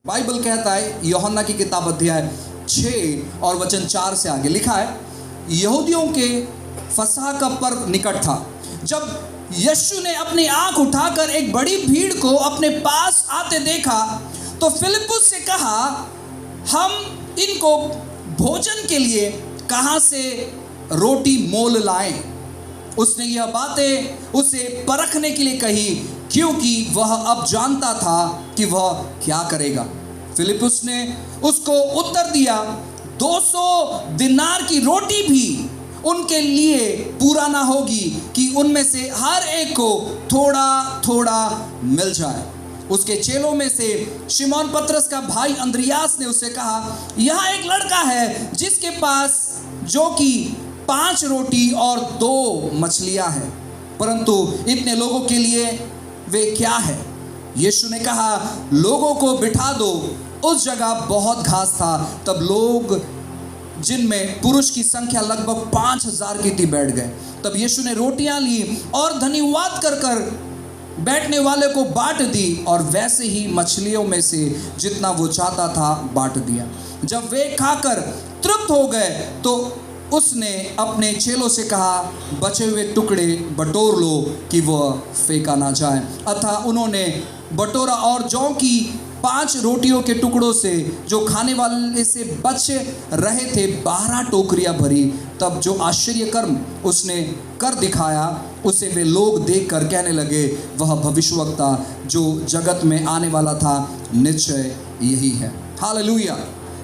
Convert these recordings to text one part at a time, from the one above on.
Bible कहता है यूहन्ना की किताब अध्याय 6 और वचन 4 से आगे लिखा है, यहूदियों के फसह का पर्व निकट था। जब यीशु ने अपनी आंख उठाकर एक बड़ी भीड़ को अपने पास आते देखा तो फिलिप्पुस से कहा, हम इनको भोजन के लिए कहाँ से रोटी मोल लाएं। उसने यह बातें उसे परखने के लिए कही, क्योंकि वह अब जानता था कि वह क्या करेगा। फिलिप्पुस ने उसको उत्तर दिया, 200 दिनार की रोटी भी उनके लिए पूरा ना होगी कि उनमें से हर एक को थोड़ा थोड़ा मिल जाए। उसके चेलों में से शिमोन पतरस का भाई अंद्रियास ने उससे कहा, यहाँ एक लड़का है जिसके पास जो कि 5 रोटी और 2 मछलियां हैं, परंतु इतने लोगों के लिए वे क्या है। यीशु ने कहा, लोगों को बिठा दो। उस जगह बहुत घास था। तब लोग, जिनमें पुरुष की संख्या लगभग 5000 की थी, बैठ गए। तब यीशु ने रोटियां ली और धन्यवाद कर कर बैठने वाले को बांट दी, और वैसे ही मछलियों में से जितना वो चाहता था बांट दिया। जब वे खाकर तृप्त हो गए तो उसने अपने चेलों से कहा, बचे हुए टुकड़े बटोर लो कि वह फेंका ना जाए। अतः उन्होंने बटोरा और जौ की 5 रोटियों के टुकड़ों से जो खाने वाले से बच रहे थे 12 टोकरियां भरी। तब जो आश्चर्य कर्म उसने कर दिखाया उसे वे लोग देखकर कहने लगे, वह भविष्यवक्ता जो जगत में आने वाला था निश्चय यही है। हालेलुया।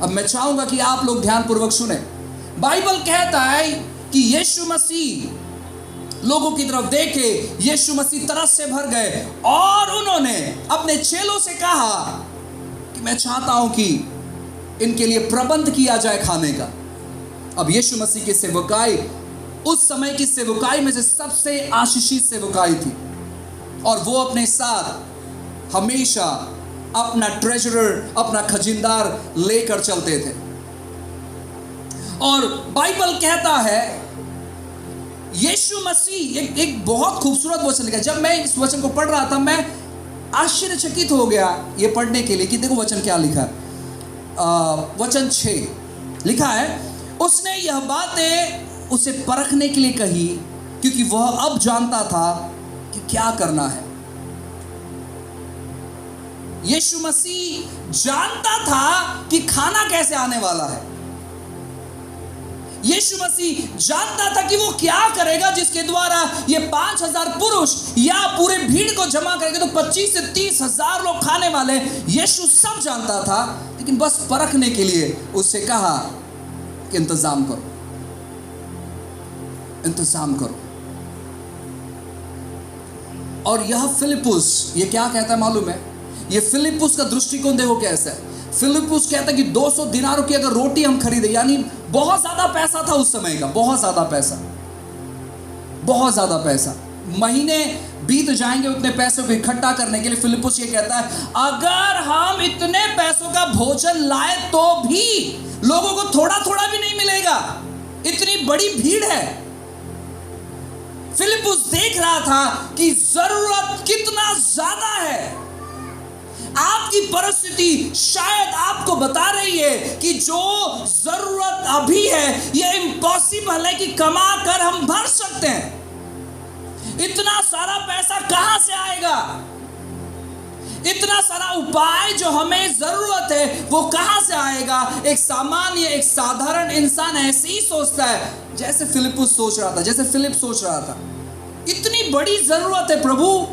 अब मैं चाहूंगा कि आप लोग ध्यानपूर्वक सुने। बाइबल कहता है कि यीशु मसीह लोगों की तरफ देखे, यीशु मसीह तरस से भर गए और उन्होंने अपने चेलों से कहा कि मैं चाहता हूं कि इनके लिए प्रबंध किया जाए खाने का। अब यीशु मसीह की सेवकाई उस समय की सेवकाई में से सबसे आशीषित सेवकाई थी, और वो अपने साथ हमेशा अपना ट्रेजरर, अपना खजिनदार लेकर चलते थे। और बाइबल कहता है यीशु मसीह एक बहुत खूबसूरत वचन लिखा। जब मैं इस वचन को पढ़ रहा था मैं आश्चर्यचकित हो गया ये पढ़ने के लिए कि देखो वचन क्या लिखा है। वचन 6 लिखा है, उसने यह बातें उसे परखने के लिए कही, क्योंकि वह अब जानता था कि क्या करना है। यीशु मसीह जानता था कि खाना कैसे आने वाला है। यीशु मसीह जानता था कि वो क्या करेगा जिसके द्वारा ये 5000 पुरुष या पूरे भीड़ को जमा करेंगे तो 25 से 30 हजार लोग खाने वाले। यीशु सब जानता था, लेकिन बस परखने के लिए उससे कहा कि इंतजाम करो, इंतजाम करो। और यह फिलिप्पुस ये क्या कहता है मालूम है? ये फिलिप्पुस का दृष्टिकोण देखो कैसा है। फिलिप्पुस कहता है कि 200 दिनारों की अगर रोटी हम खरीदे, यानी बहुत ज्यादा पैसा था उस समय का, बहुत ज्यादा पैसा, बहुत ज्यादा पैसा। महीने बीत जाएंगे उतने पैसों को इकट्ठा करने के लिए। फिलिप्पुस ये कहता है, अगर हम इतने पैसों का भोजन लाए तो भी लोगों को थोड़ा थोड़ा भी नहीं मिलेगा, इतनी बड़ी भीड़ है। फिलिप्पुस देख रहा था कि जरूरत कितना ज्यादा है। आपकी परिस्थिति शायद आपको बता रही है कि जो जरूरत अभी है ये इम्पॉसिबल है कि कमा कर हम भर सकते हैं। इतना सारा पैसा कहां से आएगा? इतना सारा उपाय जो हमें जरूरत है वो कहां से आएगा? एक सामान्य, एक साधारण इंसान ऐसे ही सोचता है जैसे फिलिप्पुस सोच रहा था, जैसे फिलिप सोच रहा था। इतनी बड़ी जरूरत है प्रभु,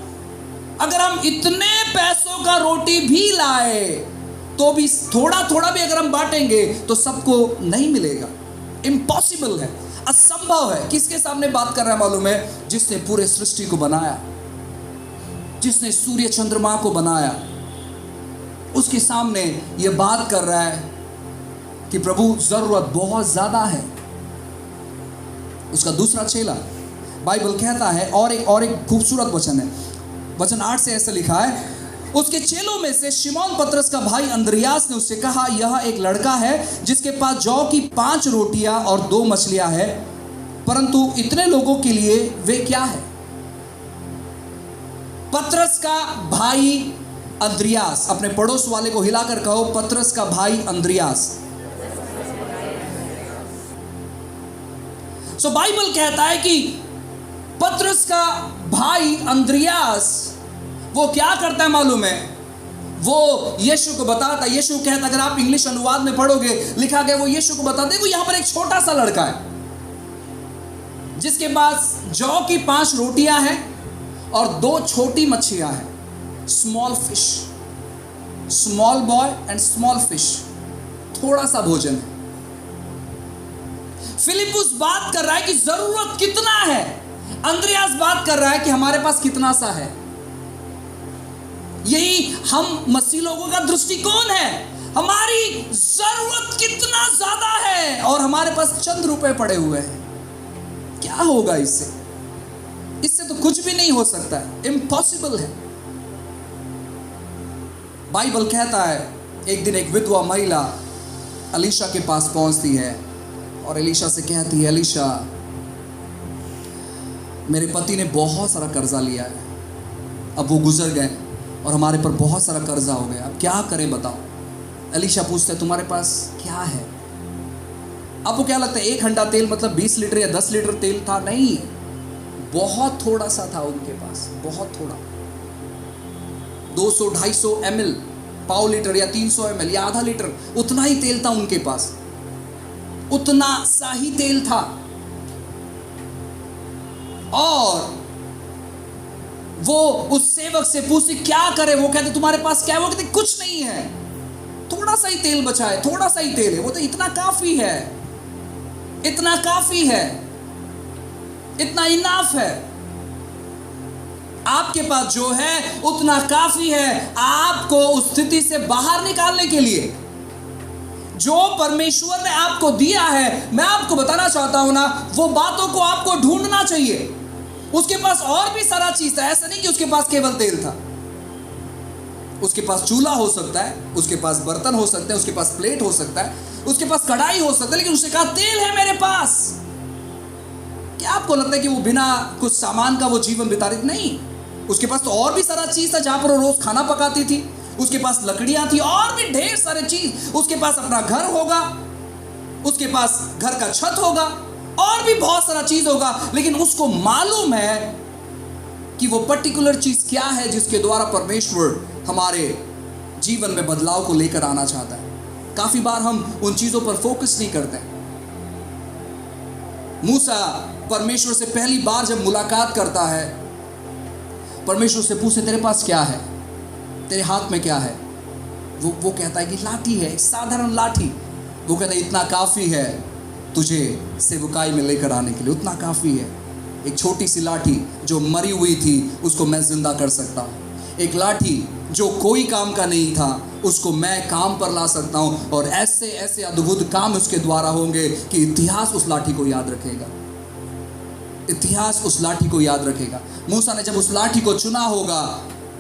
अगर हम इतने पैसों का रोटी भी लाए तो भी थोड़ा थोड़ा भी अगर हम बांटेंगे तो सबको नहीं मिलेगा। इम्पॉसिबल है, असंभव है। किसके सामने बात कर रहा है मालूम है? जिसने पूरे सृष्टि को बनाया, जिसने सूर्य चंद्रमा को बनाया, उसके सामने यह बात कर रहा है कि प्रभु जरूरत बहुत ज्यादा है। उसका दूसरा चेला, बाइबल कहता है, और एक खूबसूरत वचन है, वचन 8 से ऐसा लिखा है, उसके चेलों में से शिमोन पतरस का भाई अंद्रियास ने उससे कहा, यह एक लड़का है जिसके पास जौ की 5 रोटियां और 2 मछलियां हैं, परंतु इतने लोगों के लिए वे क्या है। पतरस का भाई अंद्रियास। अपने पड़ोस वाले को हिलाकर कहो, पतरस का भाई अंद्रियास। सो बाइबल कहता है कि पतरस का भाई अंद्रियास वो क्या करता है मालूम है? वो यीशु को बताता है। यीशु कहता है, अगर आप इंग्लिश अनुवाद में पढ़ोगे, लिखा गया, वो यीशु को बताते हैं, वो यहां पर एक छोटा सा लड़का है जिसके पास जौ की 5 रोटियां हैं और 2 छोटी मच्छियां हैं। Small fish, small boy and small fish, थोड़ा सा भोजन है। फिलिपुस बात कर रहा है कि जरूरत कितना है, अंद्रियास बात कर रहा है कि हमारे पास कितना सा है। यही हम मसीह लोगों का दृष्टिकोण है। हमारी जरूरत कितना ज्यादा है और हमारे पास चंद रुपए पड़े हुए हैं। क्या होगा इससे? इससे तो कुछ भी नहीं हो सकता है, इम्पॉसिबल है। बाइबल कहता है, एक दिन एक विधवा महिला एलीशा के पास पहुंचती है और एलीशा से कहती है, एलीशा, मेरे पति ने बहुत सारा कर्जा लिया है, अब वो गुजर गए और हमारे पर बहुत सारा कर्जा हो गया, अब क्या करें बताओ। एलीशा पूछता है, तुम्हारे पास क्या है? आपको क्या लगता है 1 हंडा तेल मतलब 20 लीटर या 10 लीटर तेल था? नहीं, बहुत थोड़ा सा था उनके पास, बहुत थोड़ा। 200-250 ml, पाव लीटर या 300 ml या आधा लीटर, उतना ही तेल था उनके पास, उतना सा ही तेल था। और वो उस सेवक से पूछती, क्या करे? वो कहते, तुम्हारे पास क्या है? वो कहते, कुछ नहीं है, थोड़ा सा ही तेल बचा है, थोड़ा सा ही तेल है। वो तो इतना काफी है, इतना काफी है, इतना इनाफ है। आपके पास जो है उतना काफी है आपको उस स्थिति से बाहर निकालने के लिए। जो परमेश्वर ने आपको दिया है, मैं आपको बताना चाहता हूं ना, वो बातों को आपको ढूंढना चाहिए। उसके पास और भी सारा चीज था, ऐसा नहीं कि उसके पास केवल तेल था। उसके पास चूल्हा हो सकता है, उसके पास बर्तन हो सकते हैं, उसके पास प्लेट हो सकता है, उसके पास कढ़ाई हो सकता है, लेकिन उसने कहा तेल है मेरे पास। क्या आपको लगता है कि वो बिना कुछ सामान का वो जीवन बिता रही? नहीं, उसके पास तो और भी सारा चीज था, जहां पर वो रोज खाना पकाती थी। उसके पास लकड़ियां थी और भी ढेर सारे चीज। उसके पास अपना घर होगा, उसके पास घर का छत होगा और भी बहुत सारा चीज होगा, लेकिन उसको मालूम है कि वो पर्टिकुलर चीज क्या है जिसके द्वारा परमेश्वर हमारे जीवन में बदलाव को लेकर आना चाहता है। काफी बार हम उन चीजों पर फोकस नहीं करते। मूसा परमेश्वर से पहली बार जब मुलाकात करता है, परमेश्वर से पूछे, तेरे पास क्या है, तेरे हाथ में क्या है? वो कहता है कि लाठी है, एक साधारण लाठी। वो कहता है, इतना काफी है तुझे सेवकाई में लेकर आने के लिए, उतना काफी है। एक छोटी सी लाठी जो मरी हुई थी, उसको मैं जिंदा कर सकता हूं। एक लाठी जो कोई काम का नहीं था, उसको मैं काम पर ला सकता हूं। और ऐसे ऐसे अद्भुत काम उसके द्वारा होंगे कि इतिहास उस लाठी को याद रखेगा, इतिहास उस लाठी को याद रखेगा। मूसा ने जब उस लाठी को चुना होगा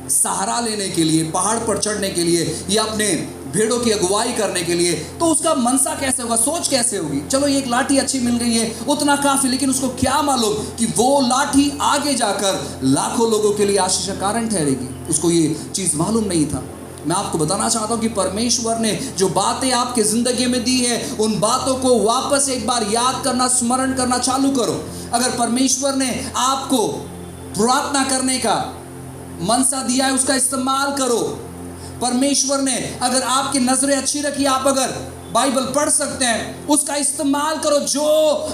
सहारा लेने के लिए, पहाड़ पर चढ़ने के लिए या अपने भेड़ों की अगुवाई करने के लिए, तो उसका मनसा कैसे होगा, सोच कैसे होगी? चलो एक लाठी अच्छी मिल गई है, उतना काफी, लेकिन उसको क्या मालूम कि वो लाठी आगे जाकर लाखों लोगों के लिए आशीष का कारण ठहरेगी। उसको ये चीज मालूम नहीं था। मैं आपको बताना चाहता हूं कि परमेश्वर ने जो बातें आपके जिंदगी में दी है, उन बातों को वापस एक बार याद करना, स्मरण करना चालू करो। अगर परमेश्वर ने आपको प्रार्थना करने का मनसा दिया है, उसका इस्तेमाल करो। परमेश्वर ने अगर आपकी नजरें अच्छी रखी, आप अगर बाइबल पढ़ सकते हैं, उसका इस्तेमाल करो। जो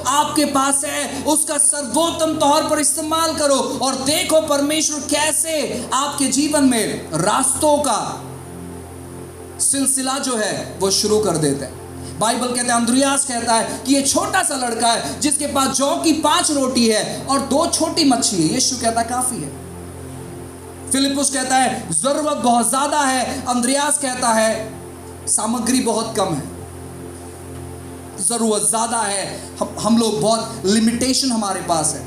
आपके पास है उसका सर्वोत्तम तौर पर इस्तेमाल करो और देखो परमेश्वर कैसे आपके जीवन में रास्तों का सिलसिला जो है वो शुरू कर देते हैं। बाइबल कहते हैं, अंद्रियास कहता है कि ये छोटा सा लड़का है जिसके पास जौ की 5 रोटी है और 2 छोटी मच्छी है। यीशु कहता है काफी है। फिलिपुस कहता है जरूरत बहुत ज्यादा है। अंद्रियास कहता है सामग्री बहुत कम है, जरूरत ज्यादा है, हम लोग बहुत लिमिटेशन हमारे पास है,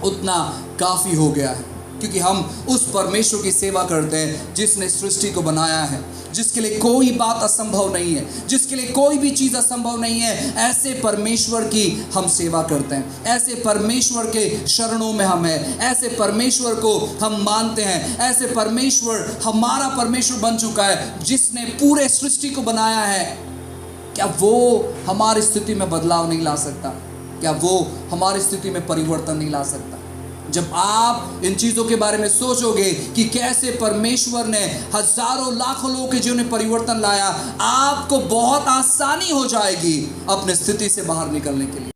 उतना काफी हो गया है। क्योंकि हम उस परमेश्वर की सेवा करते हैं जिसने सृष्टि को बनाया है, जिसके लिए कोई बात असंभव नहीं है, जिसके लिए कोई भी चीज़ असंभव नहीं है। ऐसे परमेश्वर की हम सेवा करते हैं, ऐसे परमेश्वर के शरणों में हम हैं, ऐसे परमेश्वर को हम मानते हैं, ऐसे परमेश्वर हमारा परमेश्वर बन चुका है जिसने पूरे सृष्टि को बनाया है। क्या वो हमारी स्थिति में बदलाव नहीं ला सकता? क्या वो हमारी स्थिति में परिवर्तन नहीं ला सकता? जब आप इन चीज़ों के बारे में सोचोगे कि कैसे परमेश्वर ने हजारों लाखों लोगों के जीवन में परिवर्तन लाया, आपको बहुत आसानी हो जाएगी अपने स्थिति से बाहर निकलने के लिए।